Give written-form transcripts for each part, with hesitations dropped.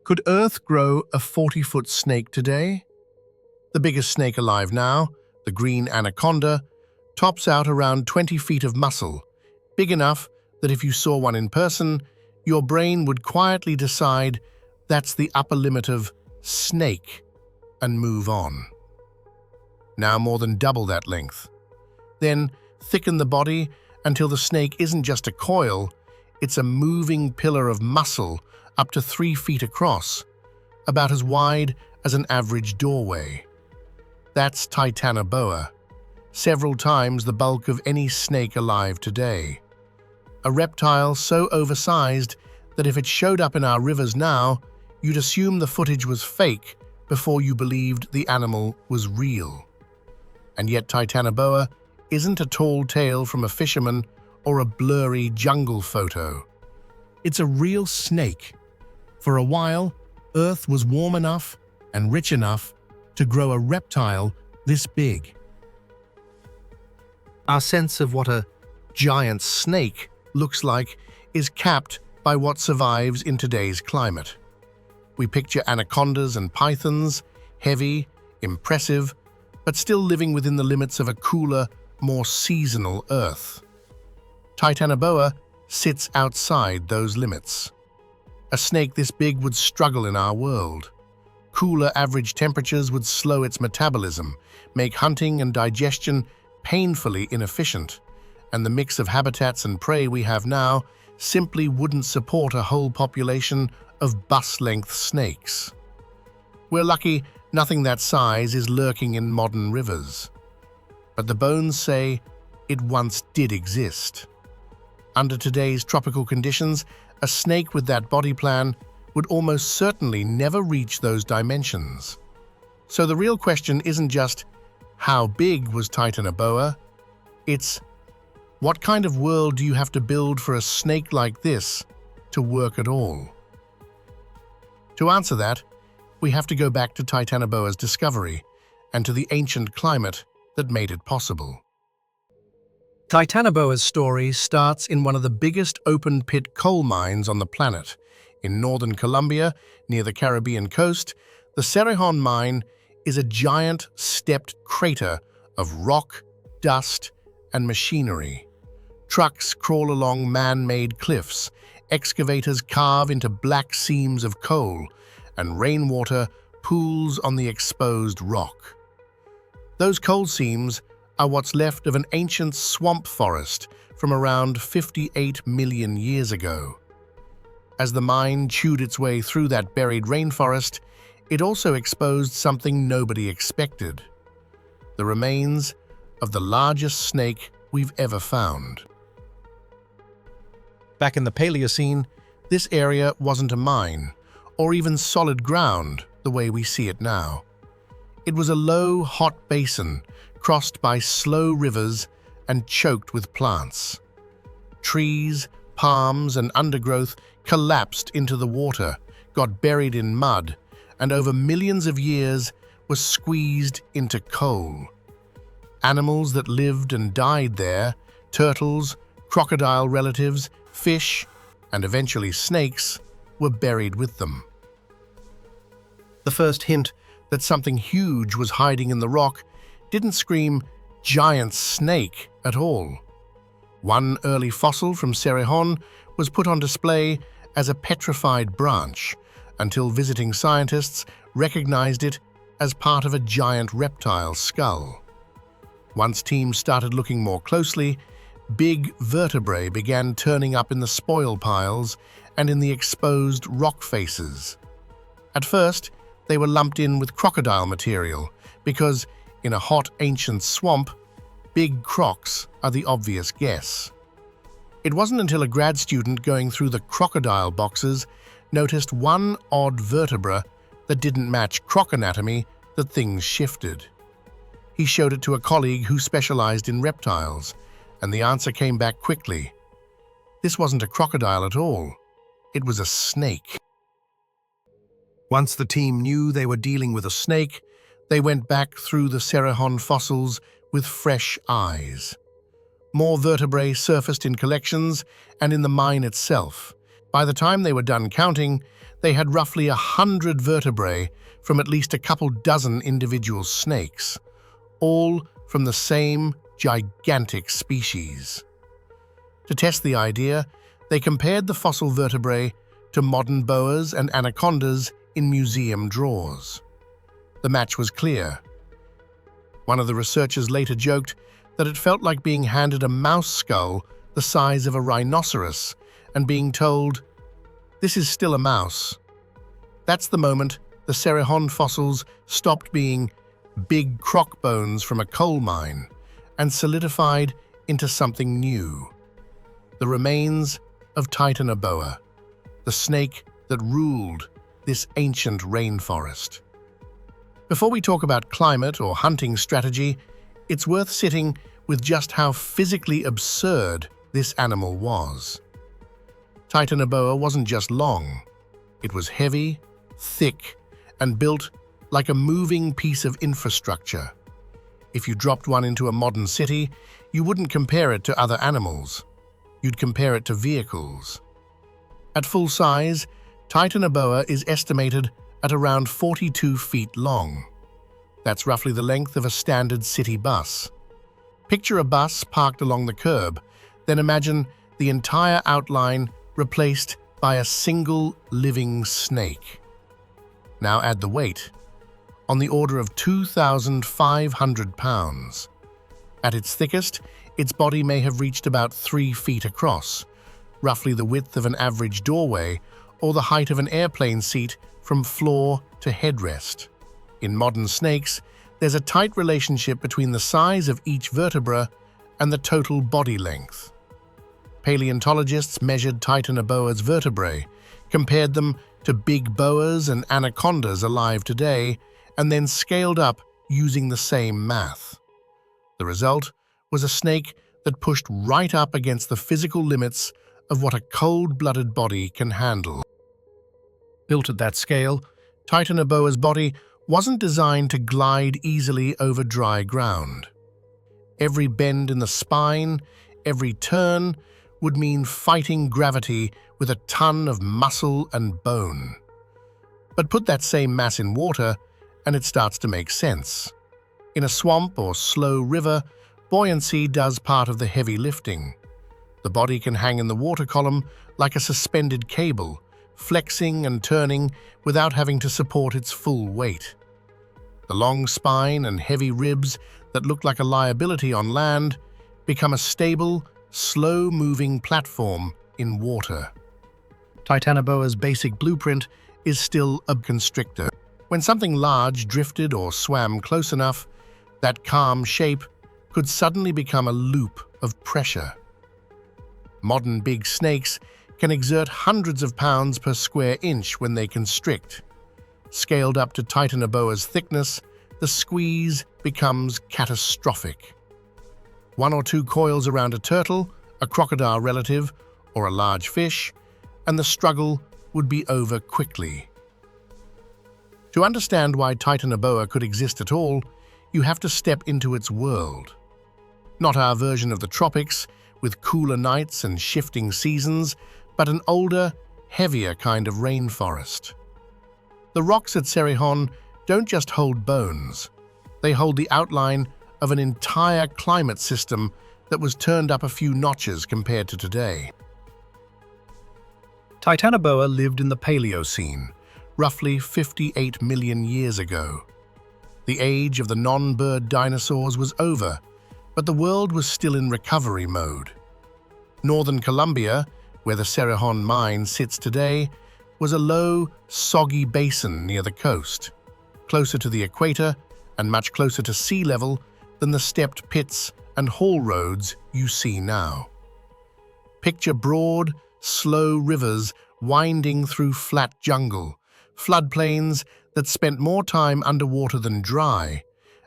Could Earth grow a 40-foot snake today? The biggest snake alive now, the green anaconda, tops out around 20 feet of muscle, big enough that if you saw one in person, your brain would quietly decide that's the upper limit of snake and move on. Now more than double that length. Then thicken the body until the snake isn't just a coil, it's a moving pillar of muscle up to 3 feet across, about as wide as an average doorway. That's Titanoboa, several times the bulk of any snake alive today. A reptile so oversized that if it showed up in our rivers now, you'd assume the footage was fake before you believed the animal was real. And yet Titanoboa isn't a tall tale from a fisherman or a blurry jungle photo. It's a real snake. For a while, Earth was warm enough and rich enough to grow a reptile this big. Our sense of what a giant snake looks like is capped by what survives in today's climate. We picture anacondas and pythons, heavy, impressive, but still living within the limits of a cooler, more seasonal Earth. Titanoboa sits outside those limits. A snake this big would struggle in our world. Cooler average temperatures would slow its metabolism, make hunting and digestion painfully inefficient, and the mix of habitats and prey we have now simply wouldn't support a whole population of bus-length snakes. We're lucky nothing that size is lurking in modern rivers. But the bones say it once did exist. Under today's tropical conditions, a snake with that body plan would almost certainly never reach those dimensions. So the real question isn't just, how big was Titanoboa? It's, what kind of world do you have to build for a snake like this to work at all? To answer that, we have to go back to Titanoboa's discovery and to the ancient climate that made it possible. Titanoboa's story starts in one of the biggest open-pit coal mines on the planet. In northern Colombia, near the Caribbean coast, the Cerrejón mine is a giant stepped crater of rock, dust, and machinery. Trucks crawl along man-made cliffs, excavators carve into black seams of coal, and rainwater pools on the exposed rock. Those coal seams are what's left of an ancient swamp forest from around 58 million years ago. As the mine chewed its way through that buried rainforest, it also exposed something nobody expected: the remains of the largest snake we've ever found. Back in the Paleocene, this area wasn't a mine, or even solid ground the way we see it now. It was a low, hot basin crossed by slow rivers and choked with plants. Trees, palms, and undergrowth collapsed into the water, got buried in mud, and over millions of years were squeezed into coal. Animals that lived and died there, turtles, crocodile relatives, fish, and eventually snakes, were buried with them. The first hint that something huge was hiding in the rock didn't scream giant snake at all. One early fossil from Cerrejón was put on display as a petrified branch until visiting scientists recognized it as part of a giant reptile skull. Once teams started looking more closely, big vertebrae began turning up in the spoil piles and in the exposed rock faces. At first, they were lumped in with crocodile material because, in a hot ancient swamp, big crocs are the obvious guess. It wasn't until a grad student going through the crocodile boxes noticed one odd vertebra that didn't match croc anatomy that things shifted. He showed it to a colleague who specialized in reptiles, and the answer came back quickly. This wasn't a crocodile at all. It was a snake. Once the team knew they were dealing with a snake, they went back through the Cerrejón fossils with fresh eyes. More vertebrae surfaced in collections and in the mine itself, By the time they were done counting, they had roughly 100 vertebrae from at least a couple dozen individual snakes, all from the same gigantic species. To test the idea, they compared the fossil vertebrae to modern boas and anacondas in museum drawers. The match was clear. One of the researchers later joked that it felt like being handed a mouse skull the size of a rhinoceros and being told, "This is still a mouse." That's the moment the Cerrejón fossils stopped being big croc bones from a coal mine and solidified into something new. The remains of Titanoboa, the snake that ruled this ancient rainforest. Before we talk about climate or hunting strategy, it's worth sitting with just how physically absurd this animal was. Titanoboa wasn't just long. It was heavy, thick, and built like a moving piece of infrastructure. If you dropped one into a modern city, you wouldn't compare it to other animals. You'd compare it to vehicles. At full size, Titanoboa is estimated at around 42 feet long. That's roughly the length of a standard city bus. Picture a bus parked along the curb, then imagine the entire outline replaced by a single living snake. Now add the weight, on the order of 2,500 pounds. At its thickest, its body may have reached about 3 feet across, roughly the width of an average doorway or the height of an airplane seat from floor to headrest. In modern snakes, there's a tight relationship between the size of each vertebra and the total body length. Paleontologists measured Titanoboa's vertebrae, compared them to big boas and anacondas alive today, and then scaled up using the same math. The result was a snake that pushed right up against the physical limits of what a cold-blooded body can handle. Built at that scale, Titanoboa's body wasn't designed to glide easily over dry ground. Every bend in the spine, every turn, would mean fighting gravity with a ton of muscle and bone. But put that same mass in water, and it starts to make sense. In a swamp or slow river, buoyancy does part of the heavy lifting. The body can hang in the water column like a suspended cable, flexing and turning without having to support its full weight. The long spine and heavy ribs that look like a liability on land become a stable, slow-moving platform in water. Titanoboa's basic blueprint is still a constrictor. When something large drifted or swam close enough, that calm shape could suddenly become a loop of pressure. Modern big snakes can exert hundreds of pounds per square inch when they constrict. Scaled up to Titanoboa's thickness, the squeeze becomes catastrophic. One or two coils around a turtle, a crocodile relative, or a large fish, and the struggle would be over quickly. To understand why Titanoboa could exist at all, you have to step into its world. Not our version of the tropics, with cooler nights and shifting seasons, but an older, heavier kind of rainforest. The rocks at Cerrejón don't just hold bones. They hold the outline of an entire climate system that was turned up a few notches compared to today. Titanoboa lived in the Paleocene, roughly 58 million years ago. The age of the non-bird dinosaurs was over, but the world was still in recovery mode. Northern Colombia, where the Cerrejón mine sits today, was a low, soggy basin near the coast, closer to the equator and much closer to sea level than the stepped pits and haul roads you see now. Picture broad, slow rivers winding through flat jungle, floodplains that spent more time underwater than dry,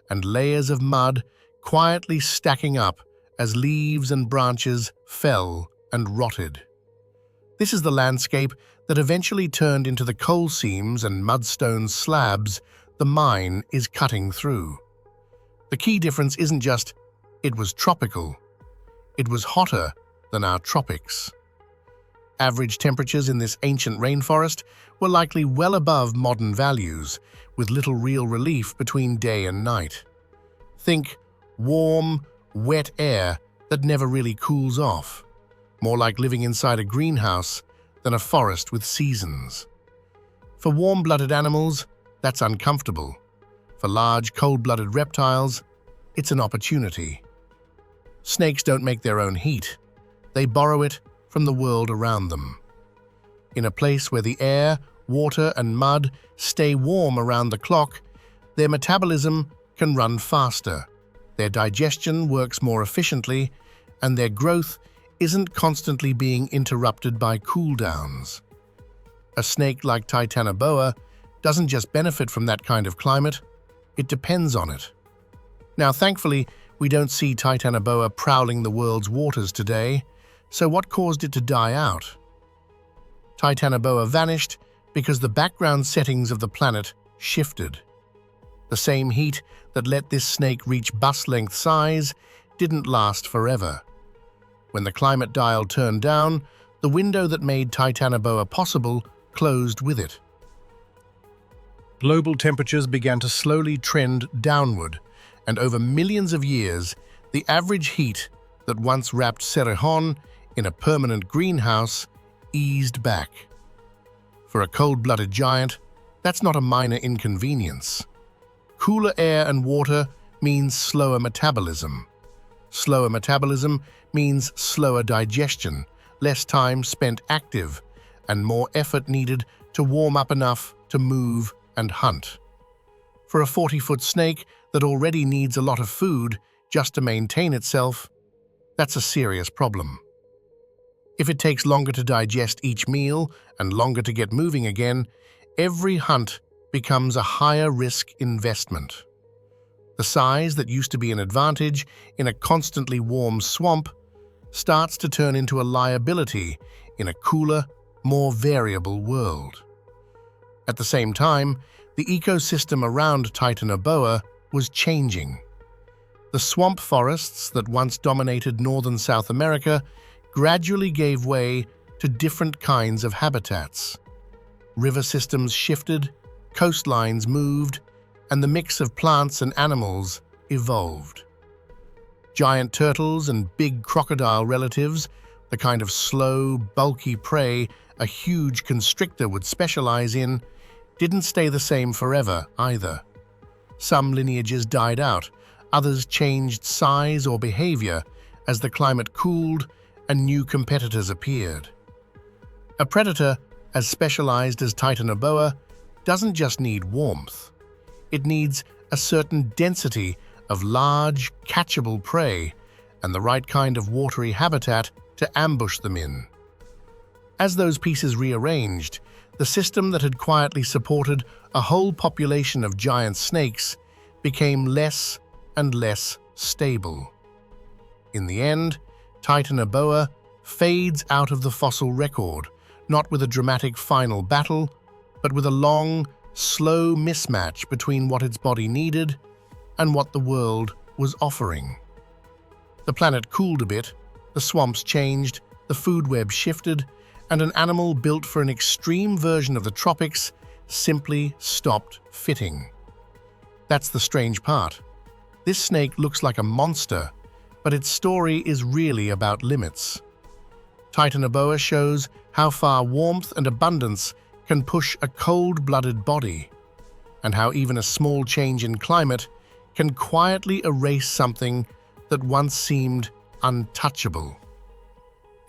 and layers of mud quietly stacking up as leaves and branches fell and rotted. This is the landscape that eventually turned into the coal seams and mudstone slabs the mine is cutting through. The key difference isn't just it was tropical, it was hotter than our tropics. Average temperatures in this ancient rainforest were likely well above modern values, with little real relief between day and night. Think warm, wet air that never really cools off, more like living inside a greenhouse than a forest with seasons. For warm-blooded animals, that's uncomfortable. For large, cold-blooded reptiles, it's an opportunity. Snakes don't make their own heat. They borrow it from the world around them. In a place where the air, water, and mud stay warm around the clock, their metabolism can run faster, their digestion works more efficiently, and their growth isn't constantly being interrupted by cooldowns. A snake like Titanoboa doesn't just benefit from that kind of climate, it depends on it. Now, thankfully, we don't see Titanoboa prowling the world's waters today, so what caused it to die out? Titanoboa vanished because the background settings of the planet shifted. The same heat that let this snake reach bus-length size didn't last forever. When the climate dial turned down, the window that made Titanoboa possible closed with it. Global temperatures began to slowly trend downward, and over millions of years, the average heat that once wrapped Cerrejón in a permanent greenhouse eased back. For a cold-blooded giant, that's not a minor inconvenience. Cooler air and water means slower metabolism. Slower metabolism means slower digestion, less time spent active, and more effort needed to warm up enough to move and hunt. For a 40-foot snake that already needs a lot of food just to maintain itself, that's a serious problem. If it takes longer to digest each meal and longer to get moving again, every hunt becomes a higher-risk investment. The size that used to be an advantage in a constantly warm swamp starts to turn into a liability in a cooler, more variable world. At the same time, the ecosystem around Titanoboa was changing. The swamp forests that once dominated northern South America gradually gave way to different kinds of habitats. River systems shifted, coastlines moved, and the mix of plants and animals evolved. Giant turtles and big crocodile relatives, the kind of slow, bulky prey a huge constrictor would specialize in, didn't stay the same forever either. Some lineages died out, others changed size or behavior as the climate cooled and new competitors appeared. A predator as specialized as Titanoboa doesn't just need warmth. It needs a certain density of large, catchable prey and the right kind of watery habitat to ambush them in. As those pieces rearranged, the system that had quietly supported a whole population of giant snakes became less and less stable. In the end, Titanoboa fades out of the fossil record, not with a dramatic final battle, but with a long, slow mismatch between what its body needed and what the world was offering. The planet cooled a bit, the swamps changed, the food web shifted, and an animal built for an extreme version of the tropics simply stopped fitting. That's the strange part. This snake looks like a monster, but its story is really about limits. Titanoboa shows how far warmth and abundance can push a cold-blooded body, and how even a small change in climate can quietly erase something that once seemed untouchable.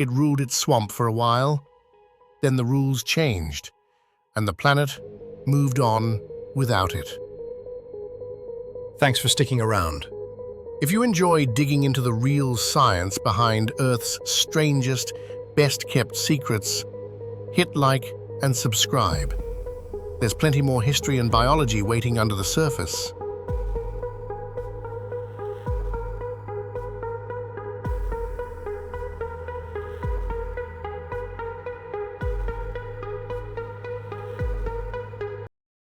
It ruled its swamp for a while, then the rules changed, and the planet moved on without it. Thanks for sticking around. If you enjoy digging into the real science behind Earth's strangest, best-kept secrets, hit like and subscribe. There's plenty more history and biology waiting under the surface.